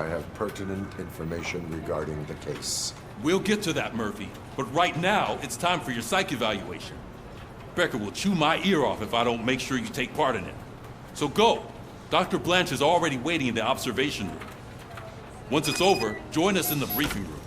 I have pertinent information regarding the case. We'll get to that, Murphy. But right now, it's time for your psych evaluation. Becker will chew my ear off if I don't make sure you take part in it. So go. Dr. Blanche is already waiting in the observation room. Once it's over, join us in the briefing room.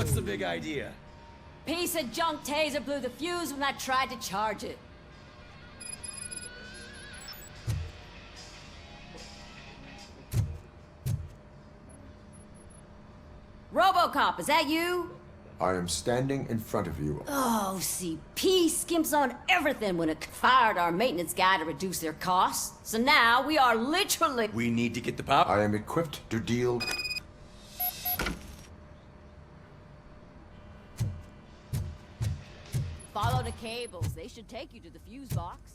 What's the big idea? Piece of junk taser blew the fuse when I tried to charge it. Robocop, is that you? I am standing in front of you. Oh, CP skimps on everything when it fired our maintenance guy to reduce their costs. So now we are literally... We need to get the pop. I am equipped to deal... Follow the cables. They should take you to the fuse box.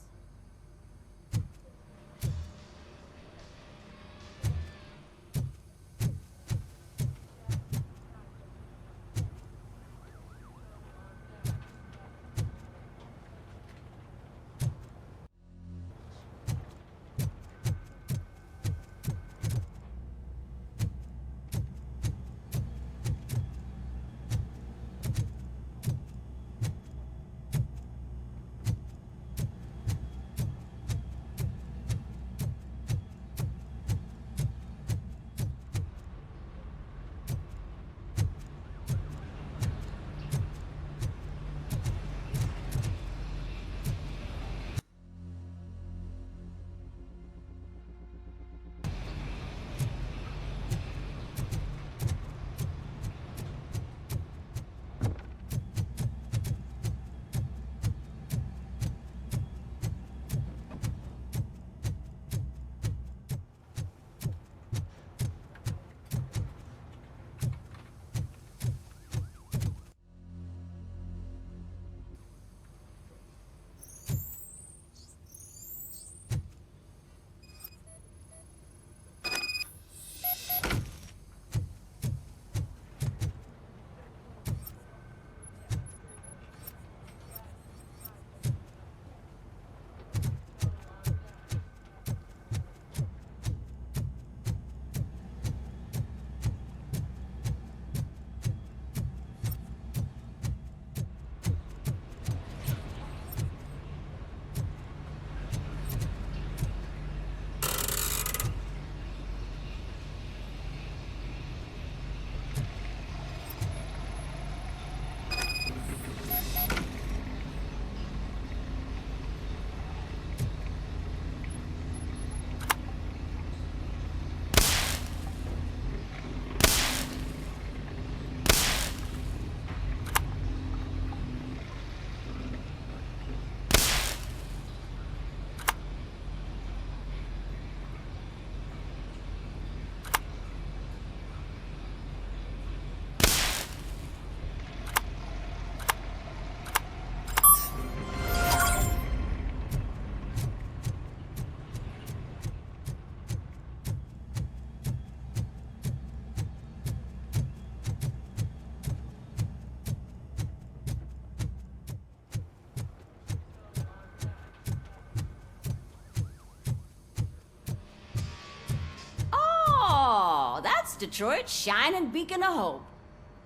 Detroit's shining beacon of hope.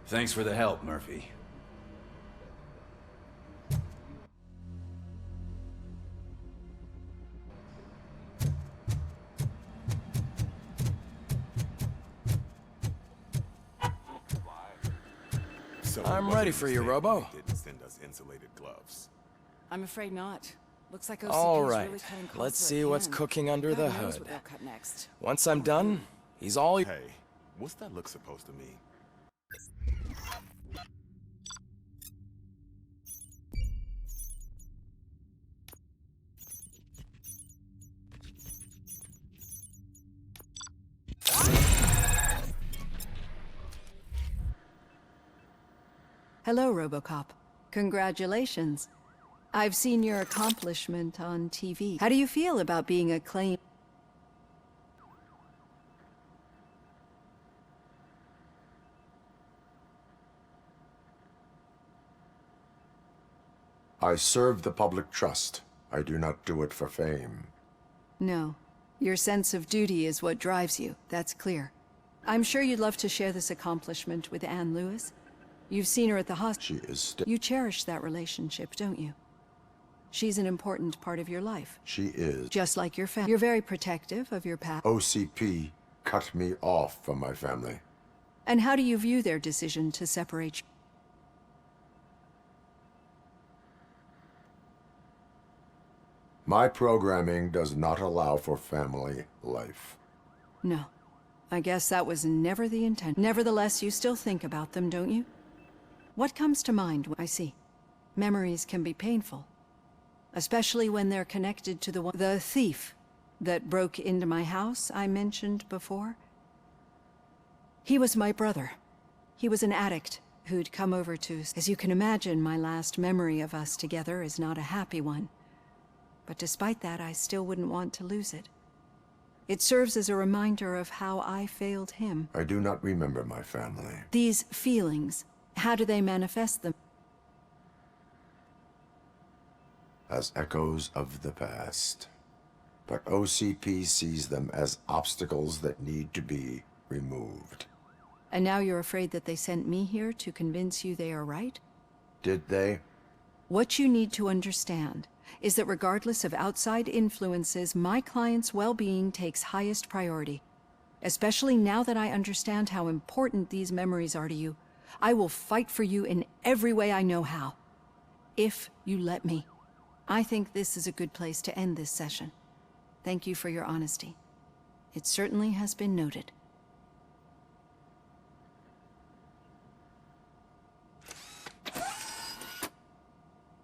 Thanks for the help, Murphy. So I'm ready for you, Robo. Didn't send us insulated gloves. I'm afraid not. Looks like OCP's All right, really cutting costs let's where it see what's can. cooking under God the knows hood. what they'll cut next. Once I'm done, he's all Hey, what's that look supposed to mean? Hello, Robocop. Congratulations. I've seen your accomplishment on TV. How do you feel about being acclaimed? I serve the public trust. I do not do it for fame. No. Your sense of duty is what drives you. That's clear. I'm sure you'd love to share this accomplishment with Anne Lewis. You've seen her at the hospital. She is still. You cherish that relationship, don't you? She's an important part of your life. She is. Just like your family. You're very protective of your past. OCP cut me off from my family. And how do you view their decision to separate you? My programming does not allow for family life. No. I guess that was never the intent. Nevertheless, you still think about them, don't you? What comes to mind? I see. Memories can be painful. Especially when they're connected to the thief that broke into my house I mentioned before. He was my brother. He was an addict who'd come over to... As you can imagine, my last memory of us together is not a happy one. But despite that, I still wouldn't want to lose it. It serves as a reminder of how I failed him. I do not remember my family. These feelings, how do they manifest them? As echoes of the past. But OCP sees them as obstacles that need to be removed. And now you're afraid that they sent me here to convince you they are right? Did they? What you need to understand is that regardless of outside influences, my client's well-being takes highest priority. Especially now that I understand how important these memories are to you, I will fight for you in every way I know how. If you let me. I think this is a good place to end this session. Thank you for your honesty. It certainly has been noted.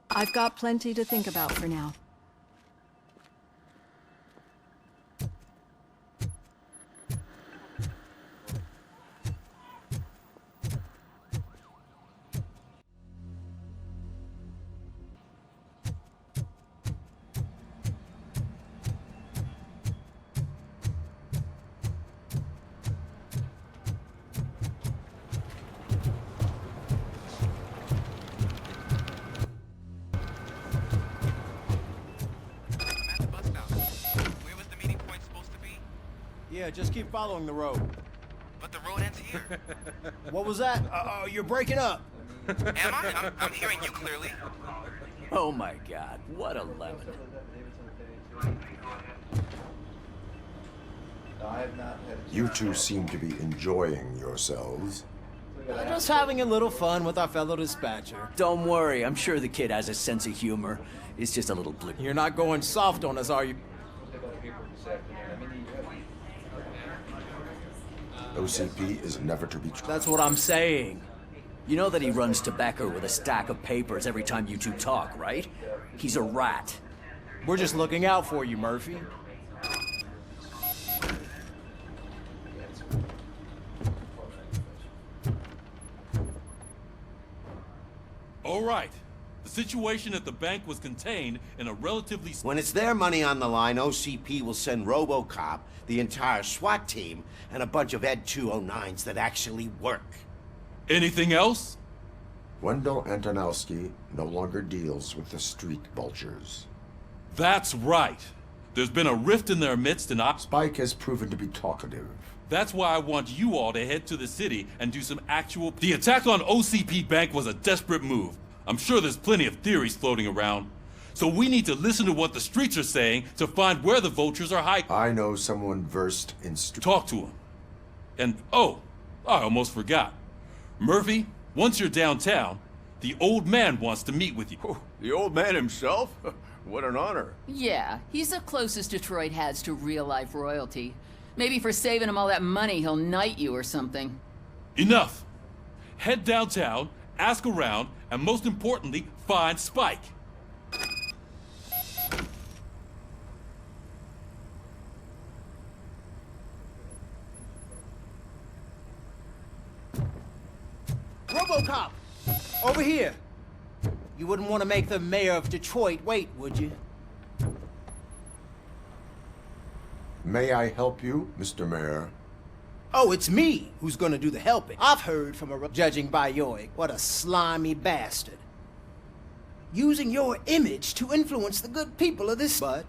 I've got plenty to think about for now. Yeah, just keep following the road. But the road ends here. What was that? Uh-oh, you're breaking up. Am I? I'm hearing you clearly. Oh my god, what a lemon. You two seem to be enjoying yourselves. Just having a little fun with our fellow dispatcher. Don't worry, I'm sure the kid has a sense of humor. It's just a little blue. You're not going soft on us, are you? OCP is never to be trusted. That's what I'm saying. You know that he runs tobacco with a stack of papers every time you two talk, right? He's a rat. We're just looking out for you, Murphy. All right. The situation at the bank was contained in a relatively... When it's their money on the line, OCP will send Robocop, the entire SWAT team, and a bunch of Ed 209s that actually work. Anything else? Wendell Antonowski no longer deals with the street vultures. That's right. There's been a rift in their midst and Spike has proven to be talkative. That's why I want you all to head to the city and do some actual... The attack on OCP Bank was a desperate move. I'm sure there's plenty of theories floating around. So we need to listen to what the streets are saying to find where the vultures are hiding. I know someone versed in Talk to him. And, oh, I almost forgot. Murphy, Once you're downtown, the old man wants to meet with you. Oh, the old man himself? What an honor. Yeah, he's the closest Detroit has to real-life royalty. Maybe for saving him all that money, he'll knight you or something. Enough! Head downtown, ask around, and most importantly, find Spike. Robocop! Over here! You wouldn't want to make the mayor of Detroit wait, would you? May I help you, Mr. Mayor? Oh, it's me who's gonna do the helping. I've heard from judging by your... What a slimy bastard. Using your image to influence the good people of this... But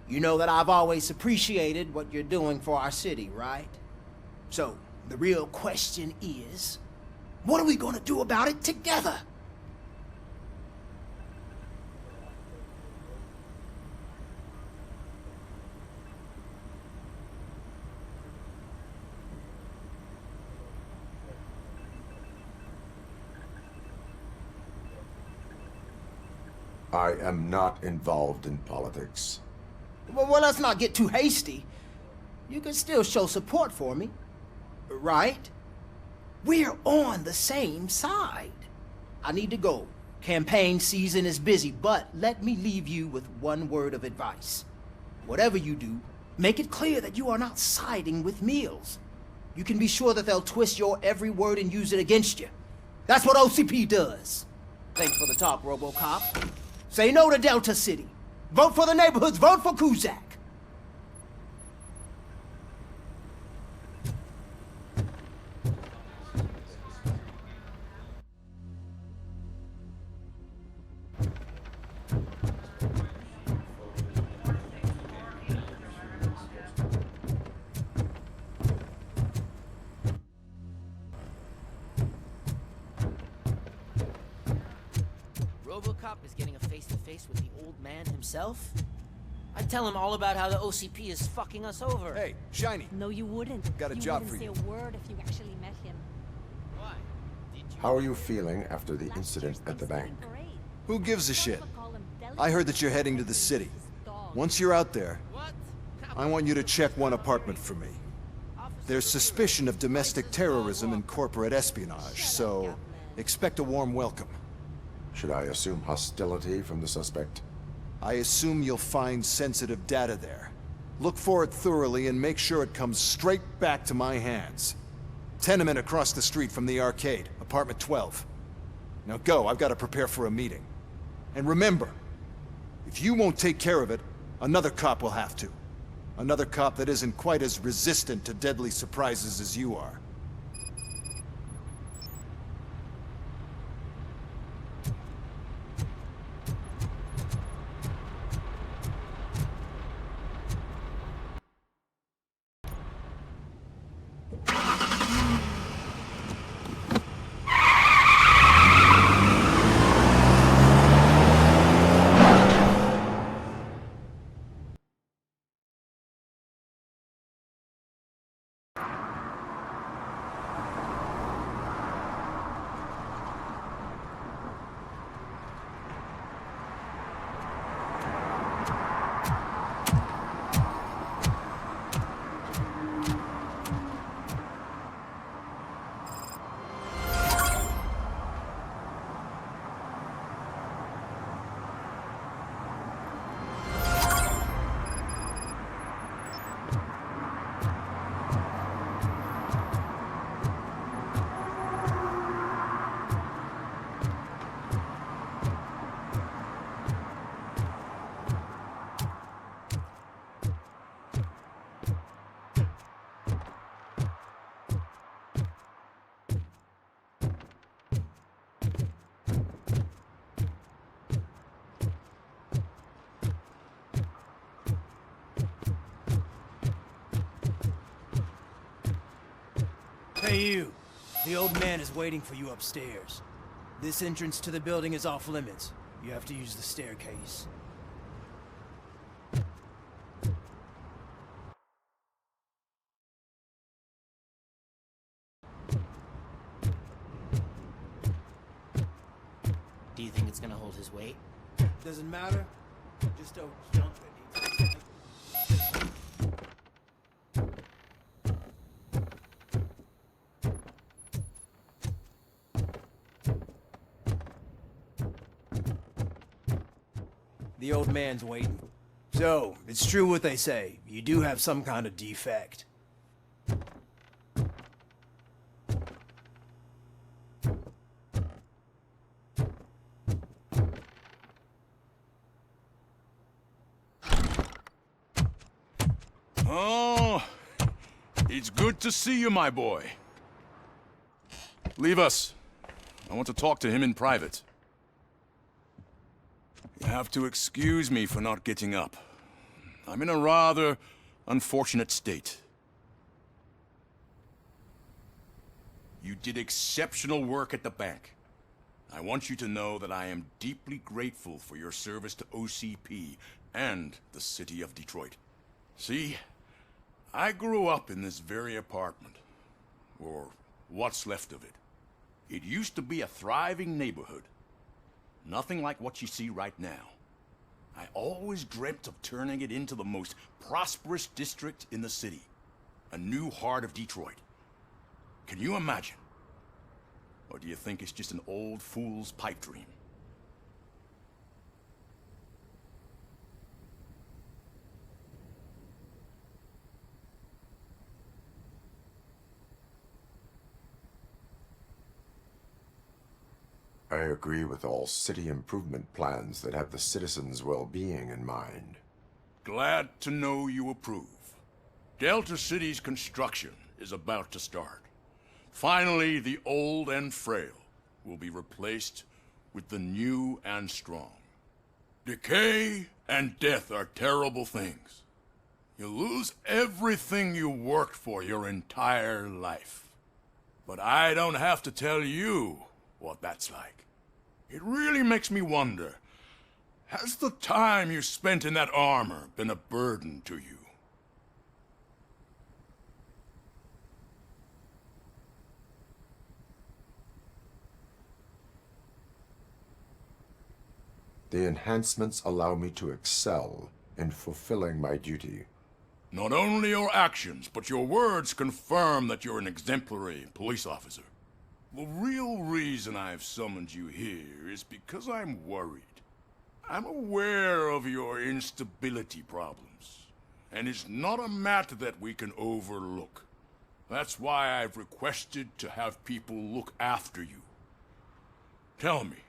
you know that I've always appreciated what you're doing for our city, right? So, the real question is... what are we gonna do about it together? I am not involved in politics. Well, let's not get too hasty. You can still show support for me, right? We're on the same side. I need to go. Campaign season is busy, but let me leave you with one word of advice. Whatever you do, make it clear that you are not siding with Mills. You can be sure that they'll twist your every word and use it against you. That's what OCP does. Thanks for the talk, Robocop. Say no to Delta City. Vote for the neighborhoods. Vote for Kuzak. Robocop is getting a face-to-face with the old man himself? I'd tell him all about how the OCP is fucking us over. Hey, Shiny. No, you wouldn't. Got a job for you. You wouldn't say a word if you actually met him. Why? Did you... How are you feeling after the incident at the bank? Who gives a shit? I heard that you're heading to the city. Once you're out there, I want you to check one apartment for me. There's suspicion of domestic terrorism and corporate espionage, so expect a warm welcome. Should I assume hostility from the suspect? I assume you'll find sensitive data there. Look for it thoroughly and make sure it comes straight back to my hands. Tenement across the street from the arcade, apartment 12. Now go, I've got to prepare for a meeting. And remember, if you won't take care of it, another cop will have to. Another cop that isn't quite as resistant to deadly surprises as you are. Hey you, the old man is waiting for you upstairs. This entrance to the building is off limits. You have to use the staircase. Do you think it's gonna hold his weight? Doesn't matter. Just don't jump it. The old man's waiting. So, it's true what they say. You do have some kind of defect. Oh, it's good to see you, my boy. Leave us. I want to talk to him in private. You have to excuse me for not getting up. I'm in a rather unfortunate state. You did exceptional work at the bank. I want you to know that I am deeply grateful for your service to OCP and the city of Detroit. See, I grew up in this very apartment, or what's left of it. It used to be a thriving neighborhood. Nothing like what you see right now. I always dreamt of turning it into the most prosperous district in the city. A new heart of Detroit. Can you imagine? Or do you think it's just an old fool's pipe dream? I agree with all city improvement plans that have the citizens' well-being in mind. Glad to know you approve. Delta City's construction is about to start. Finally, the old and frail will be replaced with the new and strong. Decay and death are terrible things. You lose everything you worked for your entire life. But I don't have to tell you what that's like. It really makes me wonder, has the time you spent in that armor been a burden to you? The enhancements allow me to excel in fulfilling my duty. Not only your actions, but your words confirm that you're an exemplary police officer. The real reason I've summoned you here is because I'm worried. I'm aware of your instability problems, and it's not a matter that we can overlook. That's why I've requested to have people look after you. Tell me,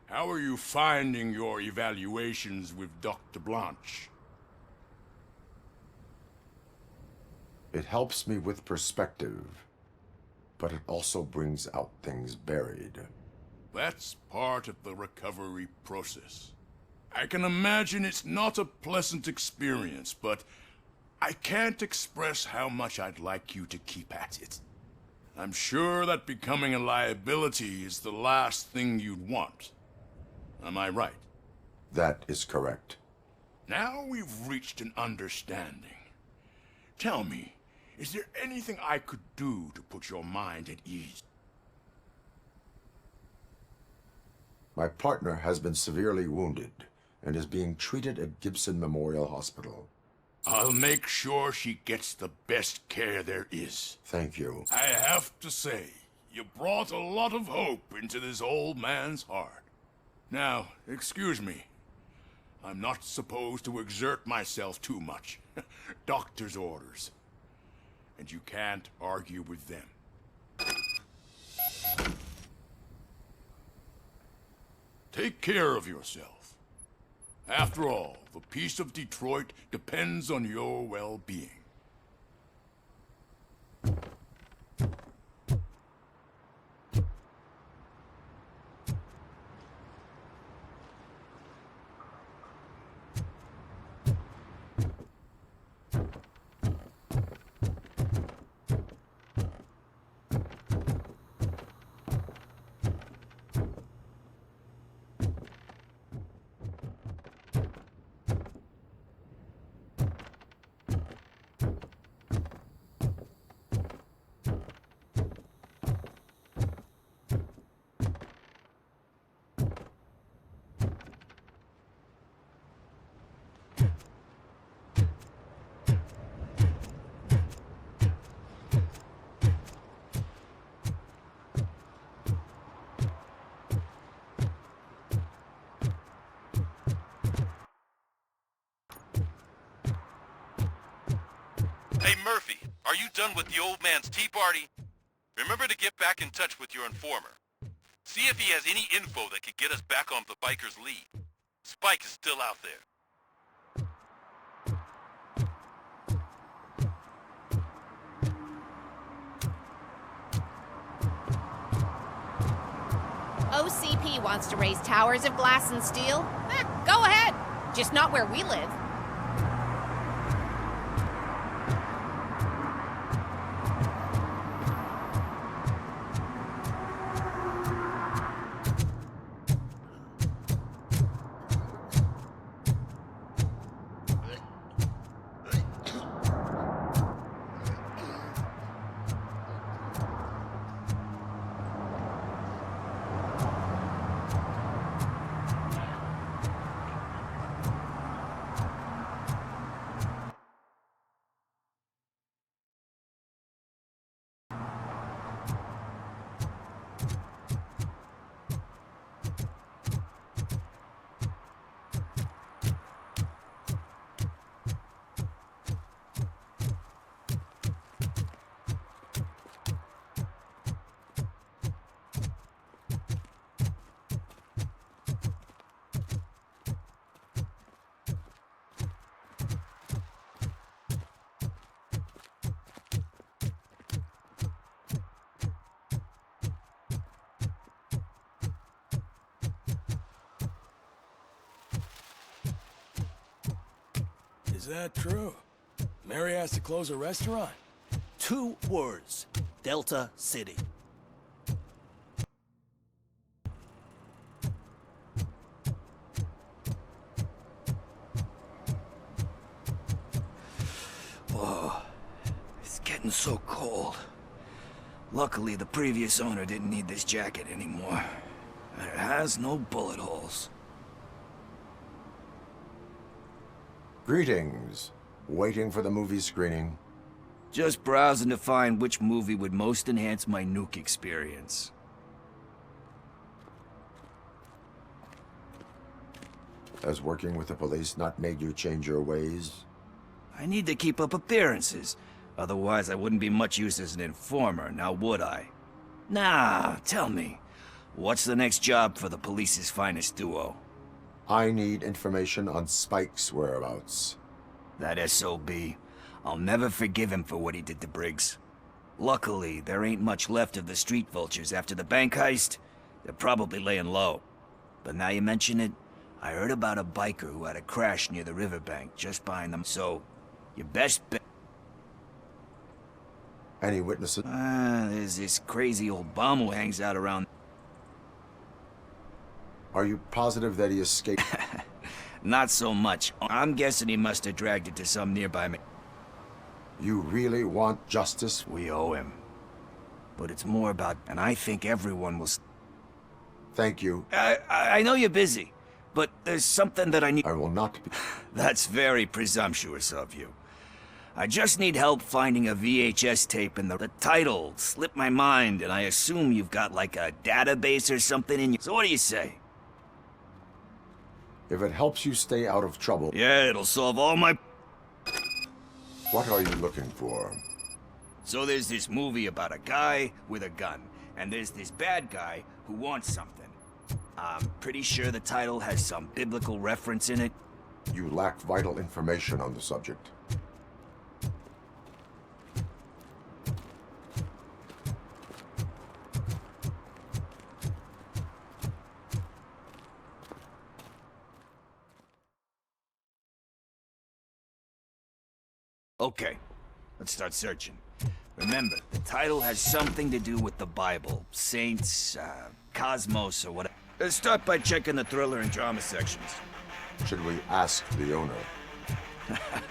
how are you finding your evaluations with Dr. Blanche? It helps me with perspective, but it also brings out things buried. That's part of the recovery process. I can imagine it's not a pleasant experience, but I can't express how much I'd like you to keep at it. I'm sure that becoming a liability is the last thing you'd want. Am I right? That is correct. Now we've reached an understanding. Tell me, is there anything I could do to put your mind at ease? My partner has been severely wounded and is being treated at Gibson Memorial Hospital. I'll make sure she gets the best care there is. Thank you. I have to say, you brought a lot of hope into this old man's heart. Now, excuse me. I'm not supposed to exert myself too much. Doctor's orders. And you can't argue with them. Take care of yourself. After all, the peace of Detroit depends on your well-being. Are you done with the old man's tea party? Remember to get back in touch with your informer. See if he has any info that could get us back on the biker's lead. Spike is still out there. OCP wants to raise towers of glass and steel? Go ahead. Just not where we live. Is that true? Mary has to close a restaurant? 2 words. Delta City. Whoa. It's getting so cold. Luckily, the previous owner didn't need this jacket anymore. And it has no bullet holes. Greetings. Waiting for the movie screening. Just browsing to find which movie would most enhance my nuke experience. Has working with the police not made you change your ways? I need to keep up appearances. Otherwise, I wouldn't be much use as an informer, now would I? Nah, tell me. What's the next job for the police's finest duo? I need information on Spike's whereabouts. That SOB. I'll never forgive him for what he did to Briggs. Luckily, there ain't much left of the street vultures after the bank heist. They're probably laying low. But now you mention it, I heard about a biker who had a crash near the riverbank just behind them. So, your best bet... Any witnesses? There's this crazy old bum who hangs out around... Are you positive that he escaped? Not so much. I'm guessing he must have dragged it to some nearby... You really want justice? We owe him. But it's more about... And I think everyone will... Thank you. I know you're busy, but there's something that I need... I will not be... That's very presumptuous of you. I just need help finding a VHS tape and the title slipped my mind, and I assume you've got like a database or something in you. So what do you say? If it helps you stay out of trouble... Yeah, it'll solve all my... What are you looking for? So there's this movie about a guy with a gun, and there's this bad guy who wants something. I'm pretty sure the title has some biblical reference in it. You lack vital information on the subject. Okay, let's start searching. Remember, the title has something to do with the Bible, saints, cosmos, or whatever. Let's start by checking the thriller and drama sections. Should we ask the owner?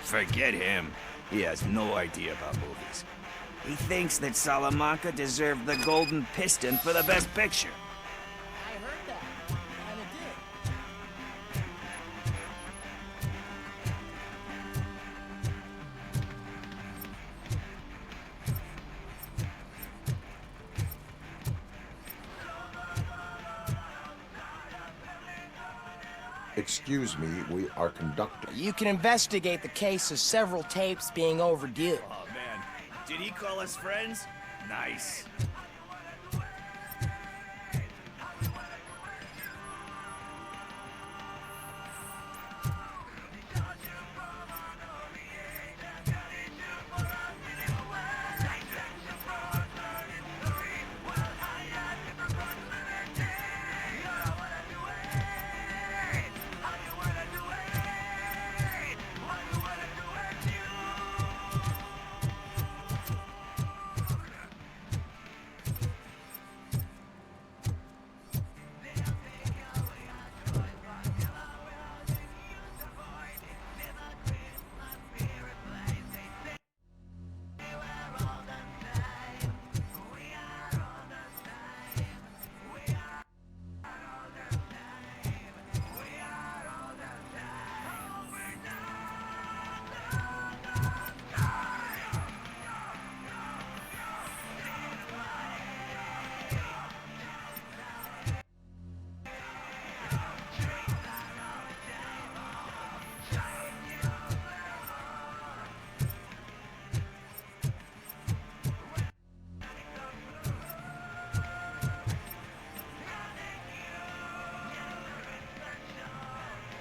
Forget him. He has no idea about movies. He thinks that Salamanca deserved the Golden Piston for the Best Picture. I heard that, and it did. Excuse me, we are conducting... You can investigate the case of several tapes being overdue. Oh, man. Did he call us friends? Nice.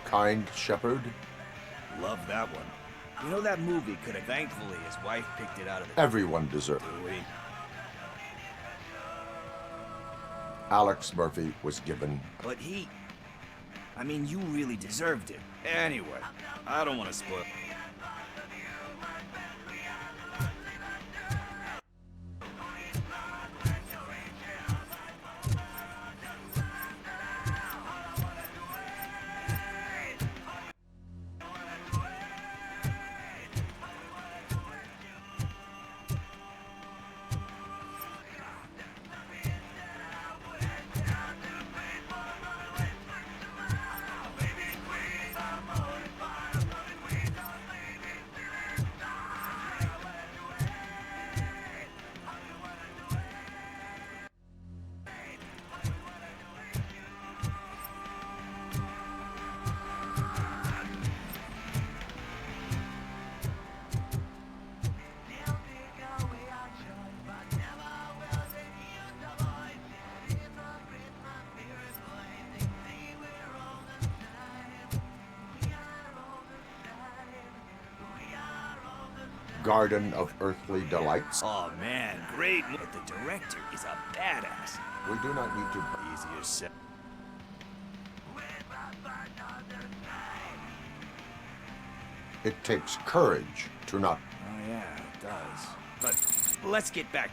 Kind Shepherd. Love that one. You know that movie could have, thankfully, his wife picked it out of the... Everyone deserved it. Alex Murphy was given. But he... I mean, you really deserved it. Anyway, I don't want to spoil... Garden of Earthly Delights. Oh man, great. But the director is a badass. We do not need to... Easier said. It takes courage to not... Oh yeah, it does. But let's get back.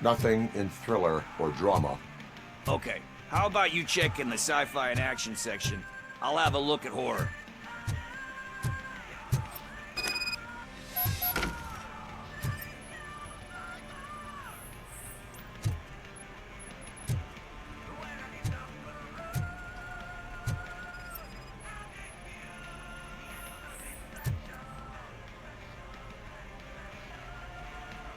Nothing in thriller or drama. Okay, how about you check in the sci-fi and action section? I'll have a look at horror.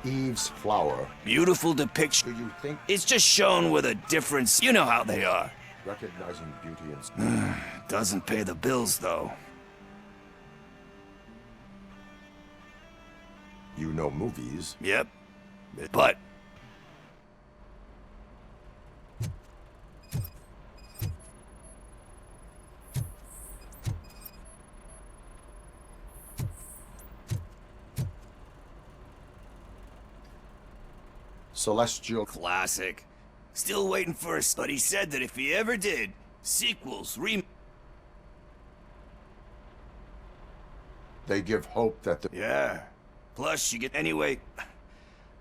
Eve's Flower. Beautiful depiction. Do you think... It's just shown with a difference. You know how they are. Recognizing beauty and... Doesn't pay the bills, though. You know movies. Yep. But... Celestial... Classic. Still waiting for us, but he said that if he ever did, sequels, They give hope that the... Yeah. Plus, you get... Anyway,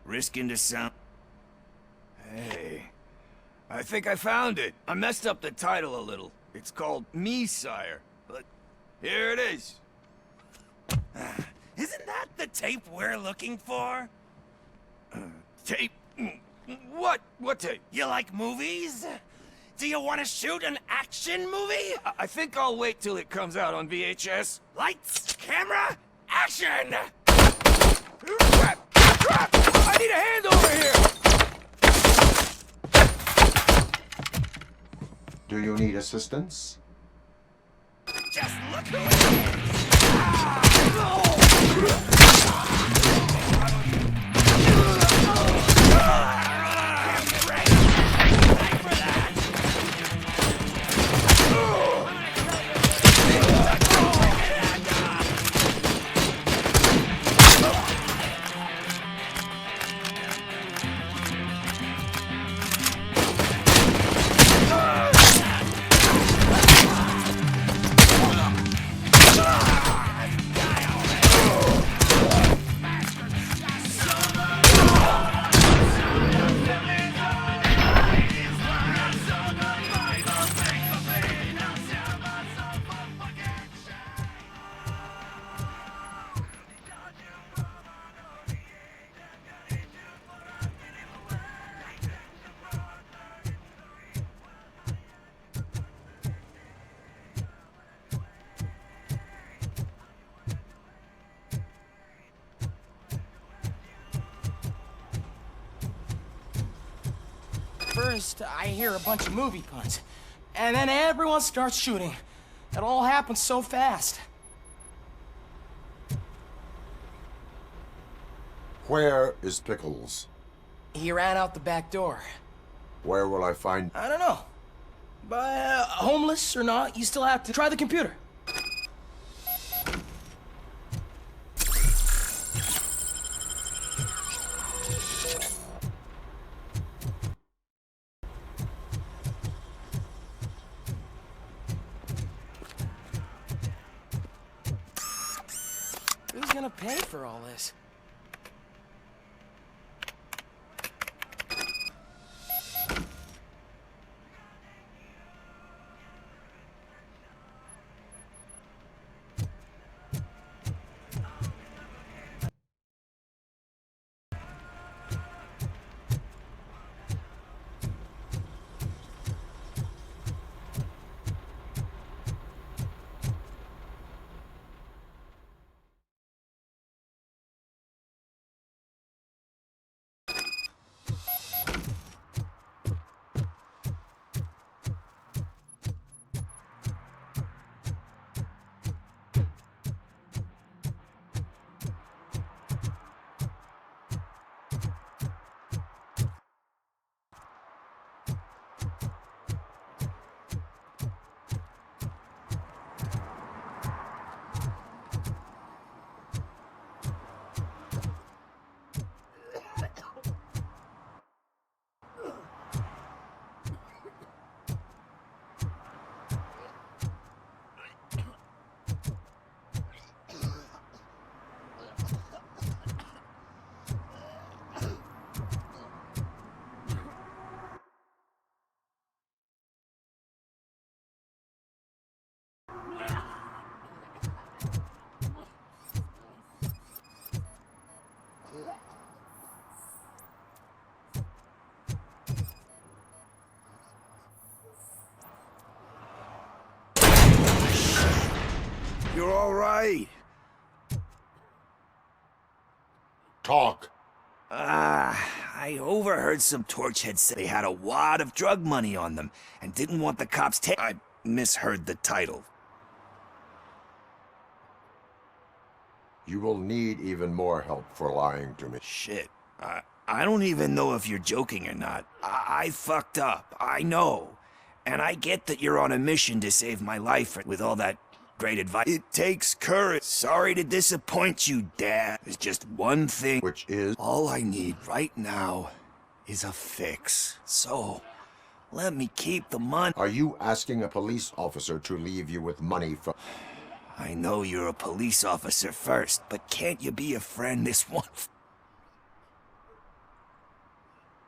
risking to sound... Hey, I think I found it. I messed up the title a little. It's called Me, Sire. But here it is. Isn't that the tape we're looking for? Tape? What? What tape? You like movies? Do you want to shoot an action movie? I think I'll wait till it comes out on VHS. Lights, camera, action! Crap! Crap! I need a hand over here! Do you need assistance? Just look who it is! First, I hear a bunch of movie puns. And then everyone starts shooting. It all happens so fast. Where is Pickles? He ran out the back door. Where will I find... I don't know. But homeless or not, you still have to try the computer. Who's gonna pay for all this? You're all right. Talk. I overheard some torchheads say they had a wad of drug money on them and didn't want the cops to... I misheard the title. You will need even more help for lying to me. Shit. I don't even know if you're joking or not. I fucked up. I know. And I get that you're on a mission to save my life with all that great advice. It takes courage. Sorry to disappoint you, Dad. There's just one thing. Which is? All I need right now is a fix. So, let me keep the money. Are you asking a police officer to leave you with money for... I know you're a police officer first, but can't you be a friend this once?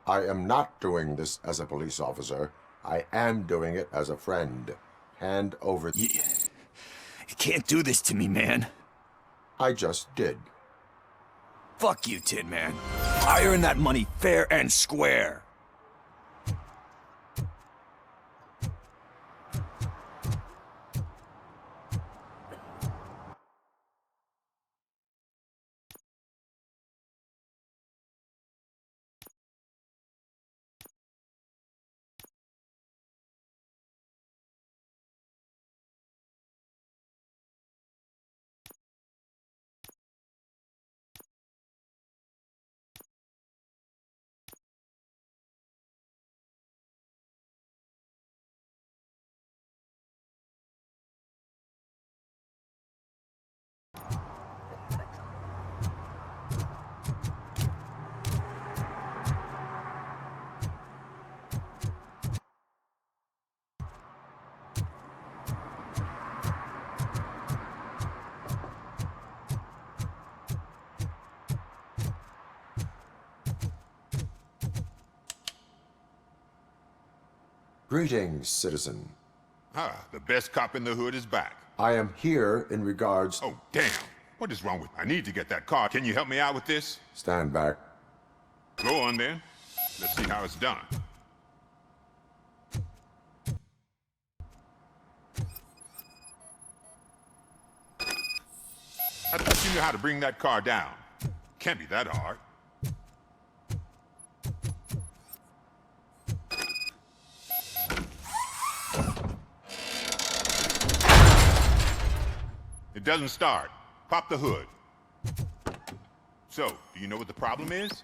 I am not doing this as a police officer. I am doing it as a friend. Hand over... You can't do this to me, man. I just did. Fuck you, Tin Man. I earn that money fair and square. Greetings, citizen. The best cop in the hood is back. I am here in regards... Oh, damn. What is wrong with... I need to get that car. Can you help me out with this? Stand back. Go on, then. Let's see how it's done. I thought you knew how to bring that car down. Can't be that hard. It doesn't start. Pop the hood. So, do you know what the problem is?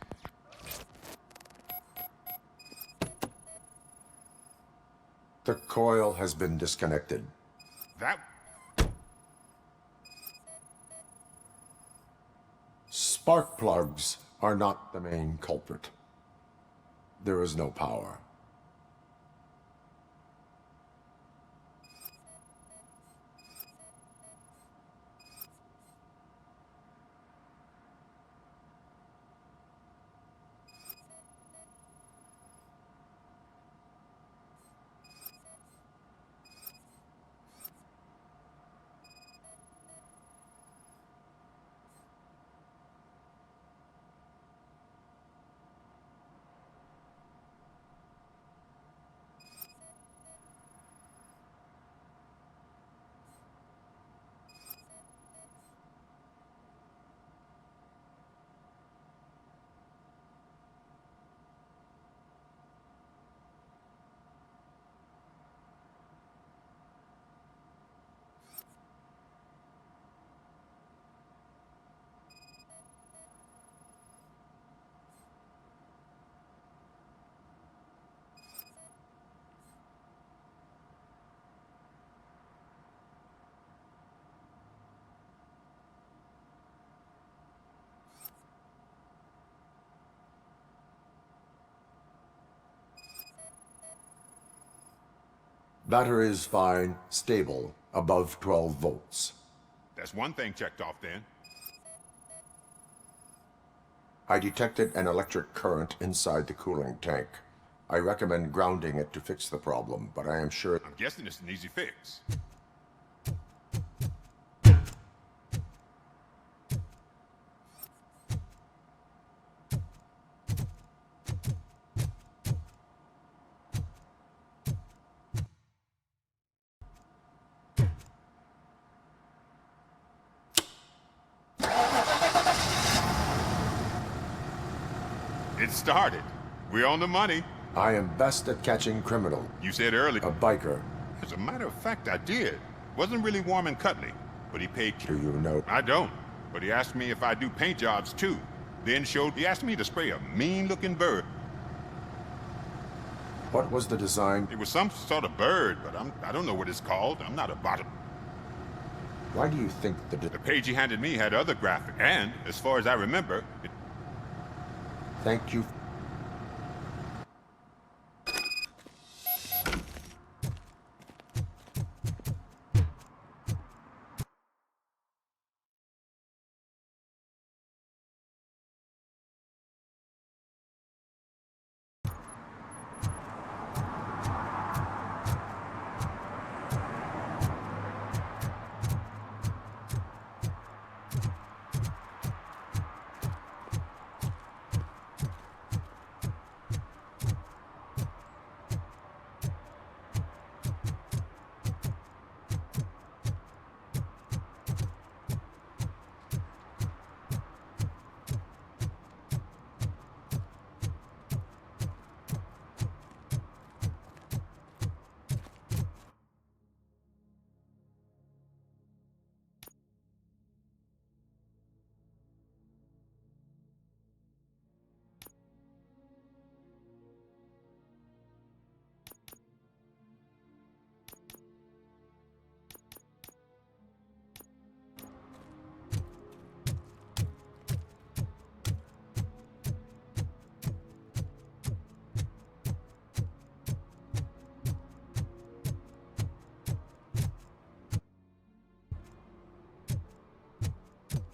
The coil has been disconnected. That... Spark plugs are not the main culprit. There is no power. Battery is fine, stable, above 12 volts. That's one thing checked off then. I detected an electric current inside the cooling tank. I recommend grounding it to fix the problem, but I am sure... I'm guessing it's an easy fix. It started. We're on the money. I am best at catching criminal. You said earlier. A biker. As a matter of fact, I did. Wasn't really warm and cuddly, but he paid... Do you know? I don't. But he asked me if I do paint jobs too. Then he asked me to spray a mean-looking bird. What was the design? It was some sort of bird, but I don't know what it's called. I'm not a bottom. Why do you think the page he handed me had other graphics, and as far as I remember, it... Thank you.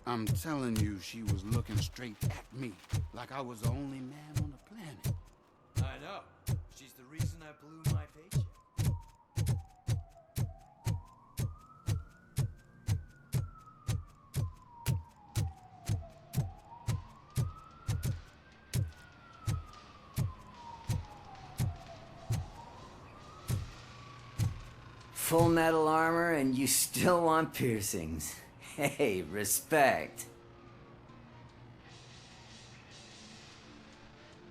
I'm telling you, she was looking straight at me, like I was the only man on the planet. I know. She's the reason I blew my paycheck. Full metal armor and you still want piercings. Hey, respect.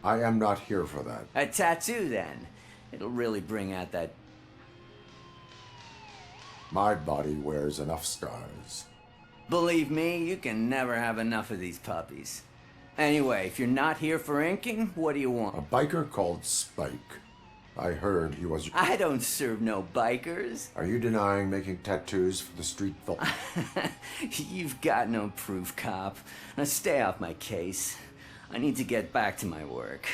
I am not here for that. A tattoo, then. It'll really bring out that... My body wears enough scars. Believe me, you can never have enough of these puppies. Anyway, if you're not here for inking, what do you want? A biker called Spike. I heard he was... I don't serve no bikers. Are you denying making tattoos for the street folk? You've got no proof, cop. Now stay off my case. I need to get back to my work.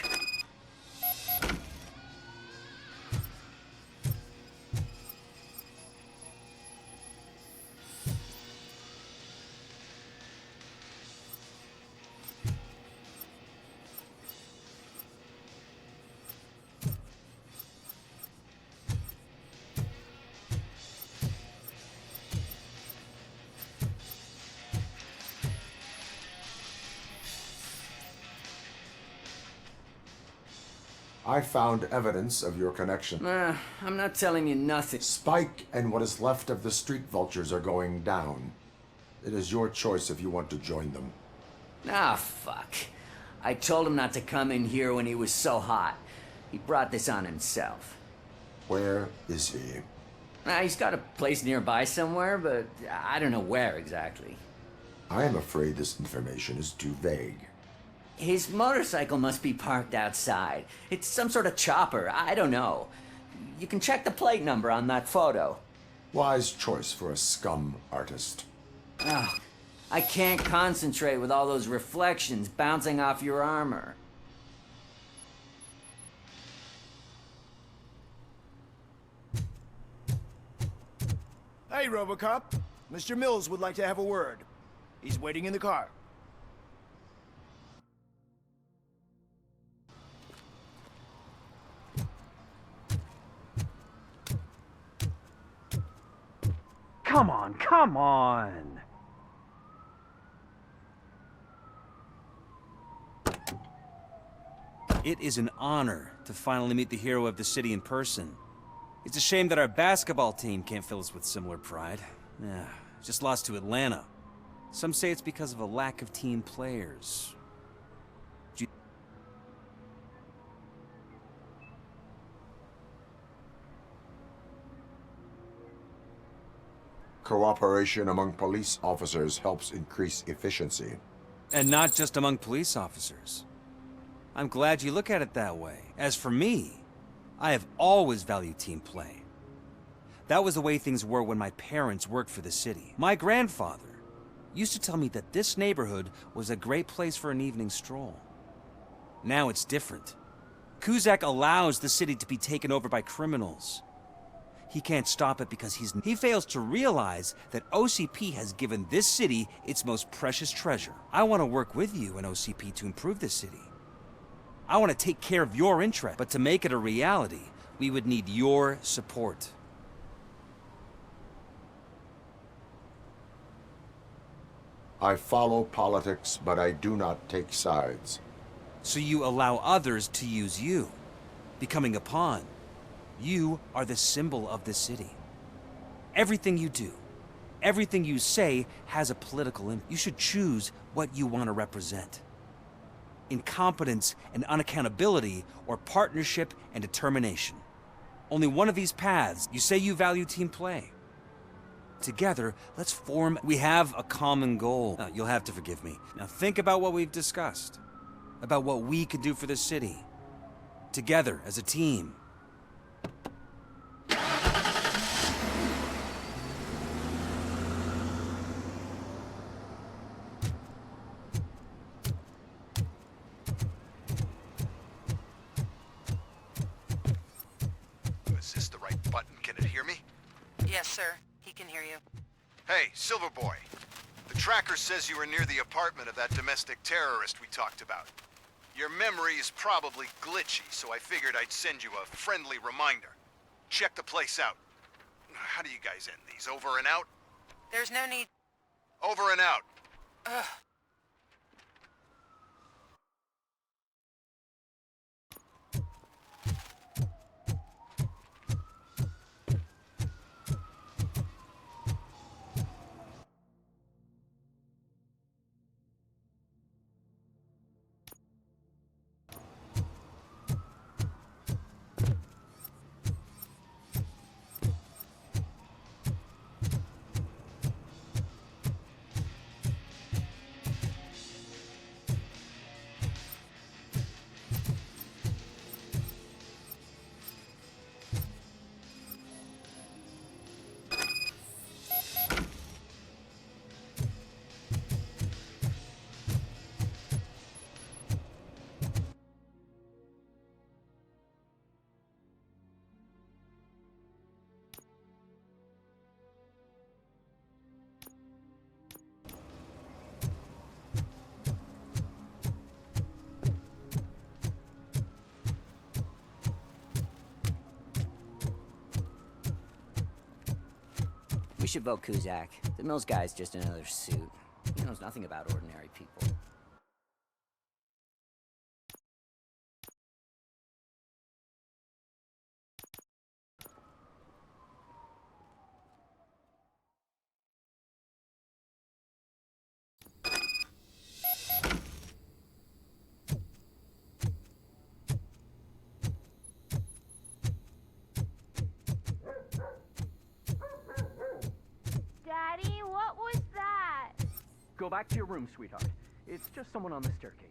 I found evidence of your connection. I'm not telling you nothing. Spike and what is left of the street vultures are going down. It is your choice if you want to join them. Ah, fuck. I told him not to come in here when he was so hot. He brought this on himself. Where is he? He's got a place nearby somewhere, but I don't know where exactly. I am afraid this information is too vague. His motorcycle must be parked outside. It's some sort of chopper. I don't know. You can check the plate number on that photo. Wise choice for a scum artist. Oh, I can't concentrate with all those reflections bouncing off your armor. Hey, Robocop. Mr. Mills would like to have a word. He's waiting in the car. Come on, come on! It is an honor to finally meet the hero of the city in person. It's a shame that our basketball team can't fill us with similar pride. Yeah, just lost to Atlanta. Some say it's because of a lack of team players. Cooperation among police officers helps increase efficiency. And not just among police officers. I'm glad you look at it that way. As for me, I have always valued team play. That was the way things were when my parents worked for the city. My grandfather used to tell me that this neighborhood was a great place for an evening stroll. Now it's different. Cusack allows the city to be taken over by criminals. He can't stop it because he fails to realize that OCP has given this city its most precious treasure. I want to work with you and OCP to improve this city. I want to take care of your interest, but to make it a reality, we would need your support. I follow politics, but I do not take sides. So you allow others to use you, becoming a pawn. You are the symbol of the city. Everything you do, everything you say has a political impact. You should choose what you want to represent. Incompetence and unaccountability, or partnership and determination. Only one of these paths. You say you value team play. Together, let's form... We have a common goal. Now, you'll have to forgive me. Now think about what we've discussed. About what we could do for the city. Together, as a team. Is this the right button? Can it hear me? Yes, sir. He can hear you. Hey, Silverboy. The tracker says you were near the apartment of that domestic terrorist we talked about. Your memory is probably glitchy, so I figured I'd send you a friendly reminder. Check the place out. How do you guys end these? Over and out? There's no need. Over and out. Ugh. We should vote Kuzak. The Mills guy's just another suit. He knows nothing about ordinary people. Daddy, what was that? Go back to your room, sweetheart. It's just someone on the staircase.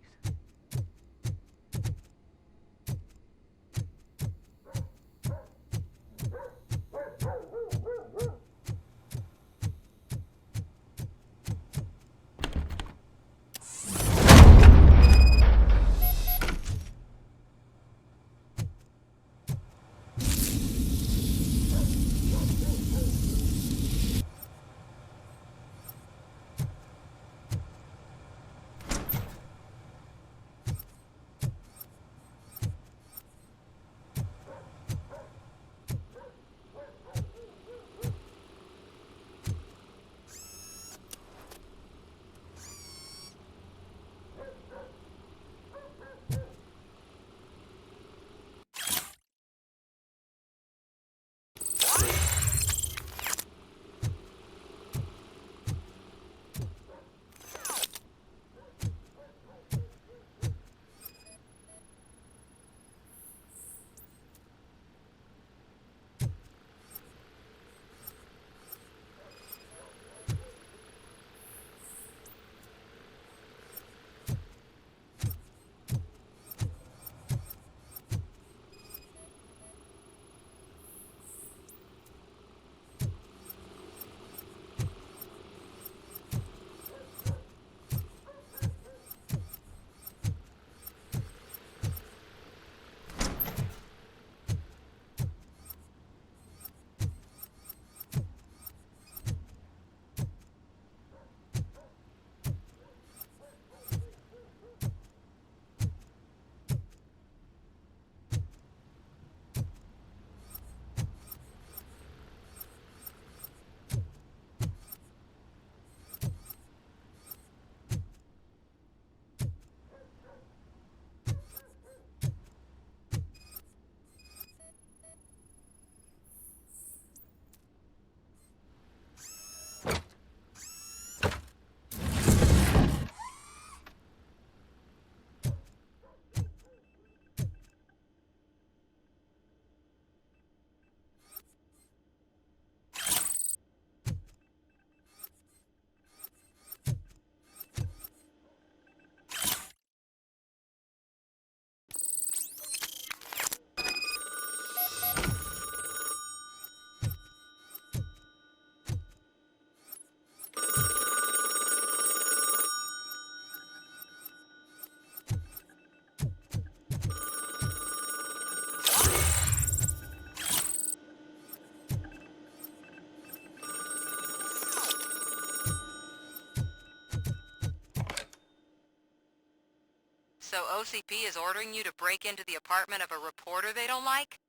So OCP is ordering you to break into the apartment of a reporter they don't like?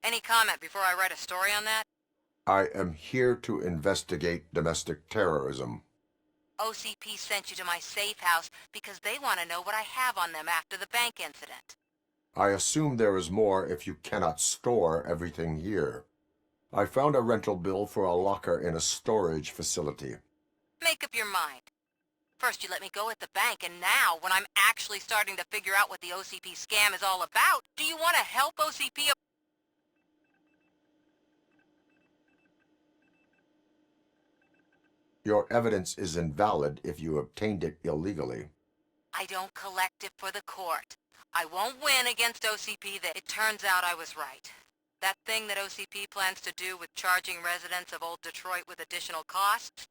Any comment before I write a story on that? I am here to investigate domestic terrorism. OCP sent you to my safe house because they want to know what I have on them after the bank incident. I assume there is more if you cannot store everything here. I found a rental bill for a locker in a storage facility. Make up your mind. First you let me go at the bank, and now, when I'm actually starting to figure out what the OCP scam is all about, do you want to help OCP? Your evidence is invalid if you obtained it illegally. I don't collect it for the court. I won't win against OCP that it turns out I was right. That thing that OCP plans to do with charging residents of Old Detroit with additional costs,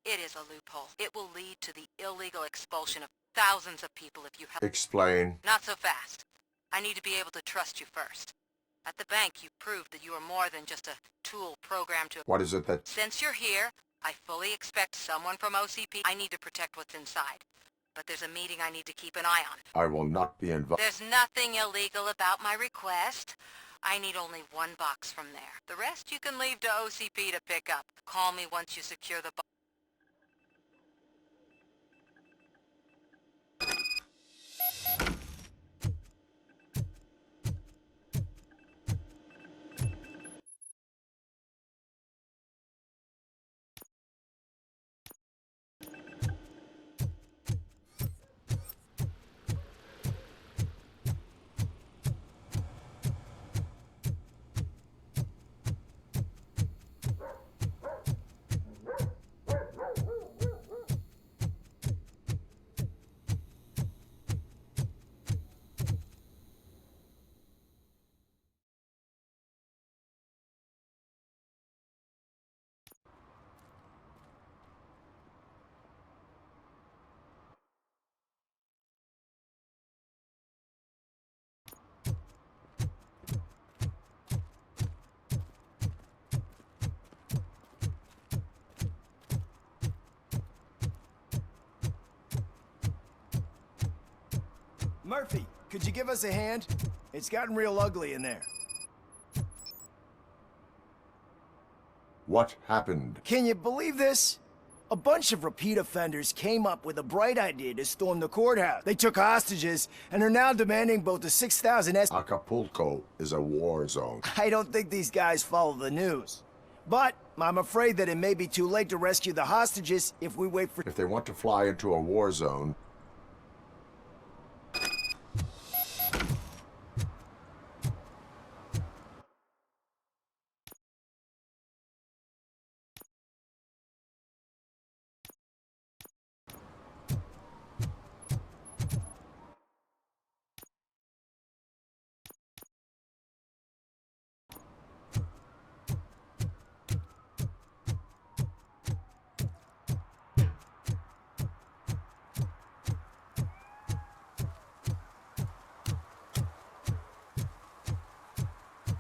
it is a loophole. It will lead to the illegal expulsion of thousands of people if you help. Explain. Not so fast. I need to be able to trust you first. At the bank, you proved that you are more than just a tool programmed to... What is it that... Since you're here, I fully expect someone from OCP. I need to protect what's inside. But there's a meeting I need to keep an eye on. I will not be involved. There's nothing illegal about my request. I need only 1 box from there. The rest you can leave to OCP to pick up. Call me once you secure the box. Murphy, could you give us a hand? It's gotten real ugly in there. What happened? Can you believe this? A bunch of repeat offenders came up with a bright idea to storm the courthouse. They took hostages and are now demanding both the 6,000 Acapulco is a war zone. I don't think these guys follow the news. But I'm afraid that it may be too late to rescue the hostages if we wait for... If they want to fly into a war zone,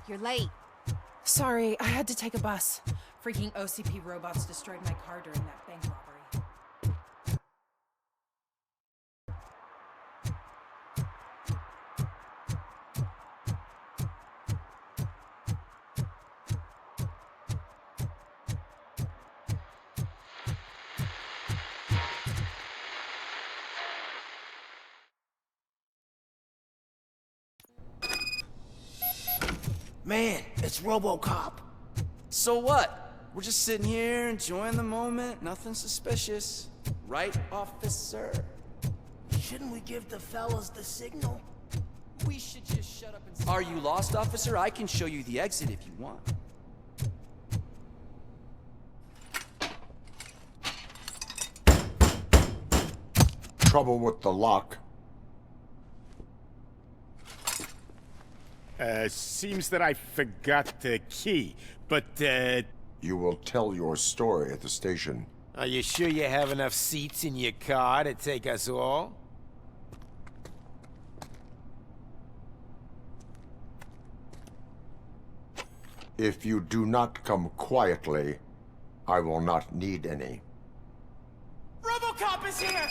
You're late. Sorry, I had to take a bus. Freaking OCP robots destroyed my car during that bank robbery. Man, it's Robocop. So what? We're just sitting here enjoying the moment, nothing suspicious. Right, officer? Shouldn't we give the fellas the signal? We should just shut up and... Are you lost, officer? I can show you the exit if you want. trouble with the lock. Seems that I forgot the key, but, You will tell your story at the station. Are you sure you have enough seats in your car to take us all? If you do not come quietly, I will not need any. Robocop is here!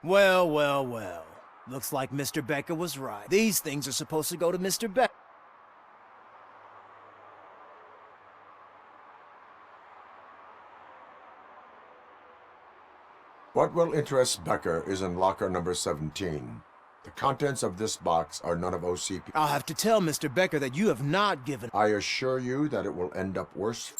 Well, well, well. Looks like Mr. Becker was right. These things are supposed to go to Mr. Becker. What will interest Becker is in locker number 17. The contents of this box are none of OCP. I'll have to tell Mr. Becker that you have not given... I assure you that it will end up worse.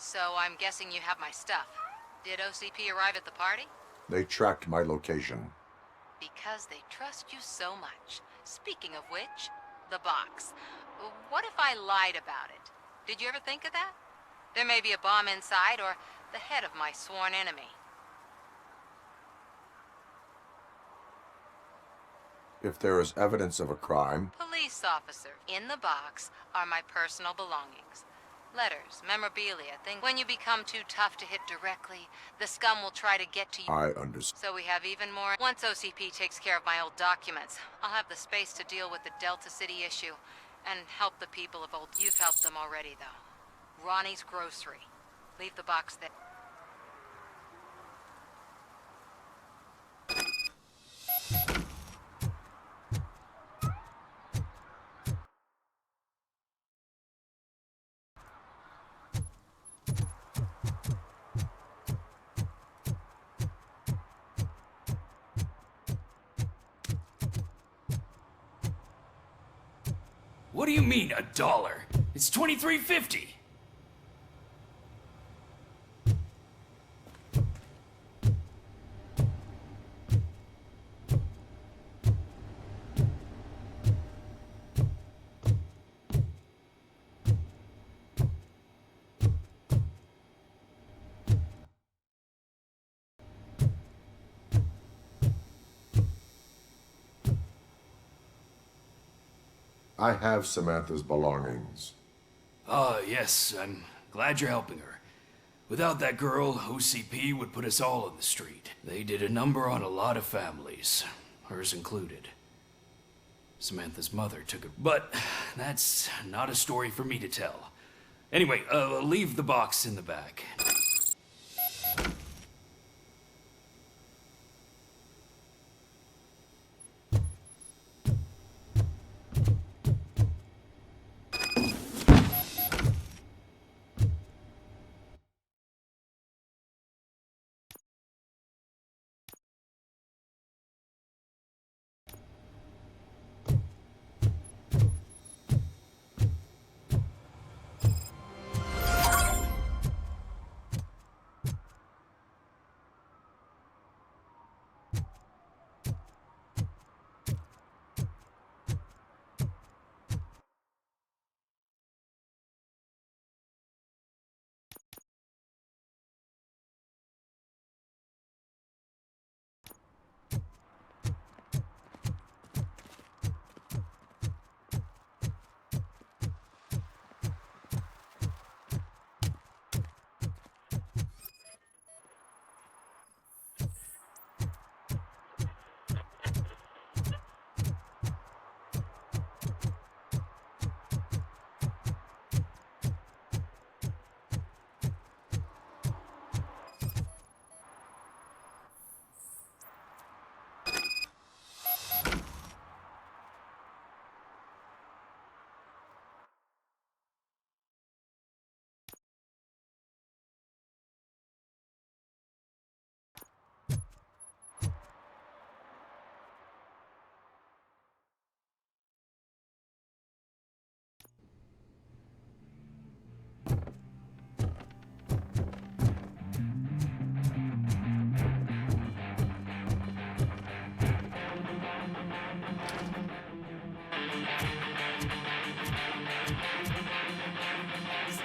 So I'm guessing you have my stuff. Did OCP arrive at the party? They tracked my location. Because they trust you so much. Speaking of which, the box. What if I lied about it? Did you ever think of that? There may be a bomb inside or the head of my sworn enemy. If there is evidence of a crime, Police officer, in the box are my personal belongings. Letters, memorabilia, things. When you become too tough to hit directly, the scum will try to get to you. I understand. So we have even more. Once OCP takes care of my old documents, I'll have the space to deal with the Delta City issue and help the people of old. You've helped them already, though. Ronnie's Grocery. Leave the box there. What do you mean, $1? It's $23.50. I have Samantha's belongings. Yes, I'm glad you're helping her. Without that girl, OCP would put us all on the street. They did a number on a lot of families, hers included. Samantha's mother took it, but that's not a story for me to tell. Anyway, leave the box in the back.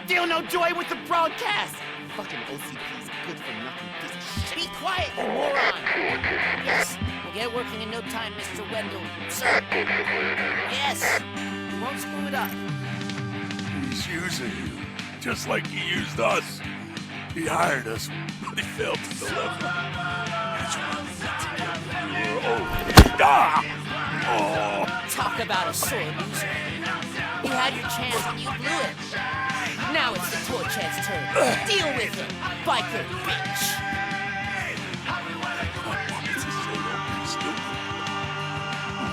feel no joy with the broadcast. Fucking OCP's good for nothing piece of shit. Be quiet, you moron. Yes, we'll get working in no time, Mr. Wendell. Sir. Yes. We won't screw it up. He's using you, just like he used us. He hired us, but he failed to deliver. That's why we were over. Talk about a sore loser. You had your chance and you blew it. Now it's the Torchhead's turn. Deal with him, biker bitch.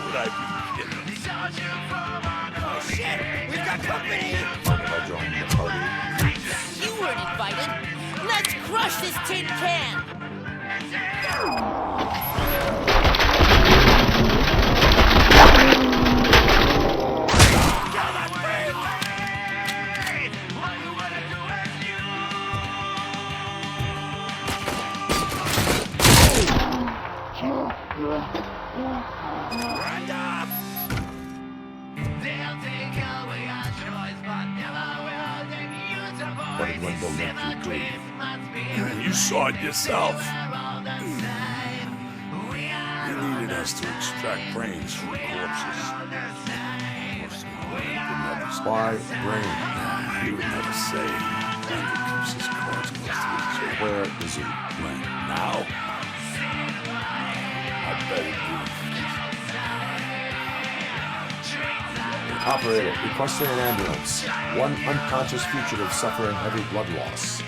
Would I be kidding? Oh shit, we've got company. By joining the party. You weren't invited. Let's crush this tin can. What did Wendell let you do? You saw it yourself. You needed us to extract brains from corpses. Why brain? He would never say. Wendell keeps his cards close to his chest. Where is he? When? Now? I bet he Operator, requesting an ambulance. One unconscious fugitive suffering heavy blood loss.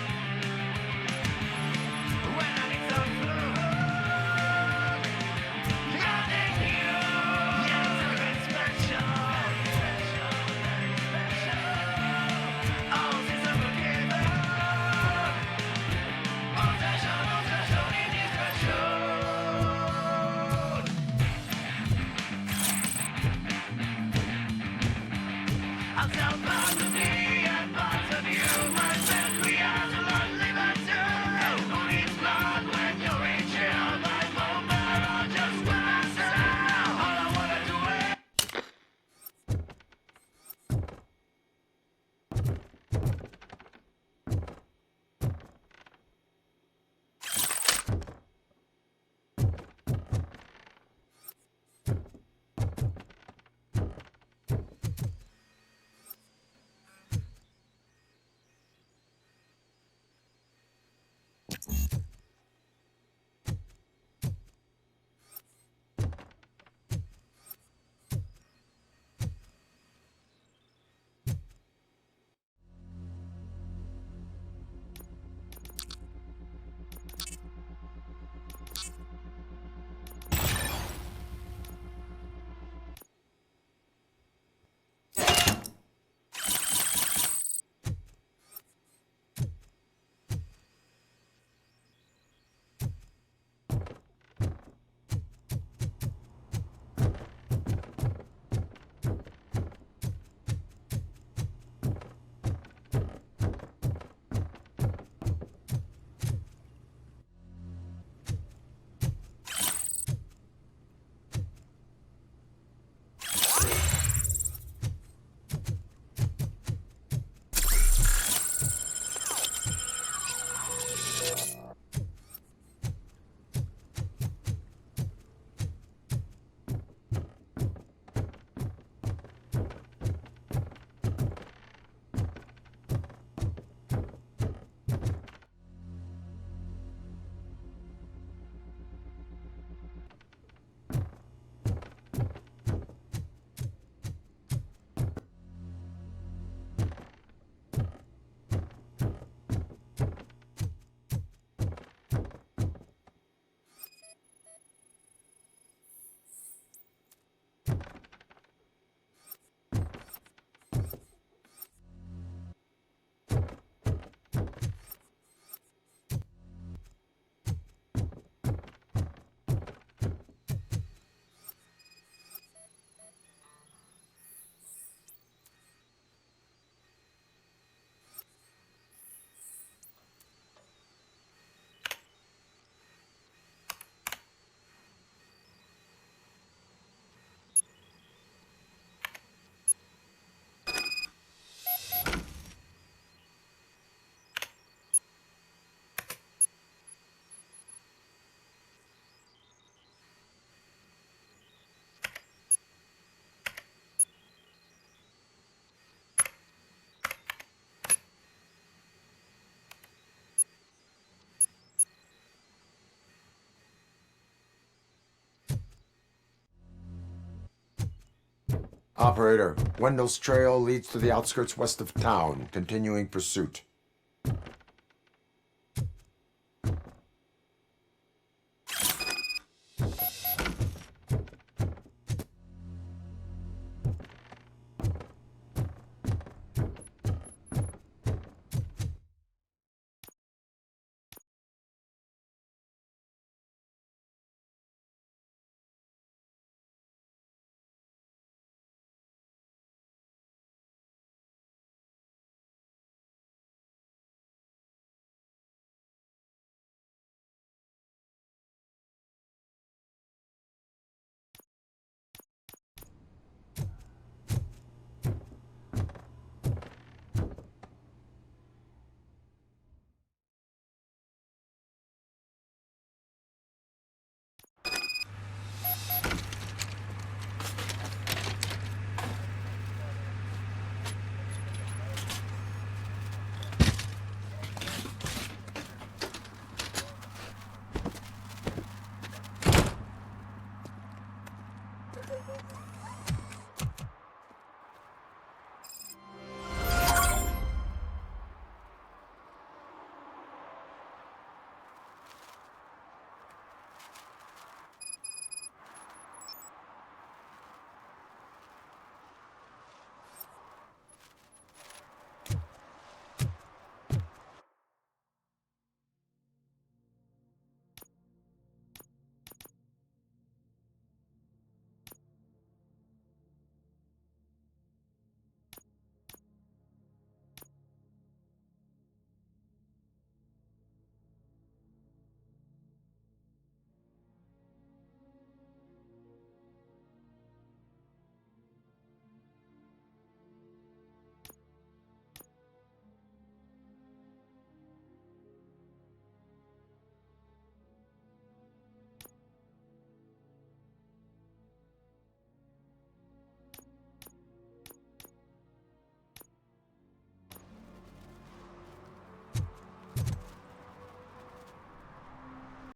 Operator, Wendell's trail leads to the outskirts west of town. Continuing pursuit.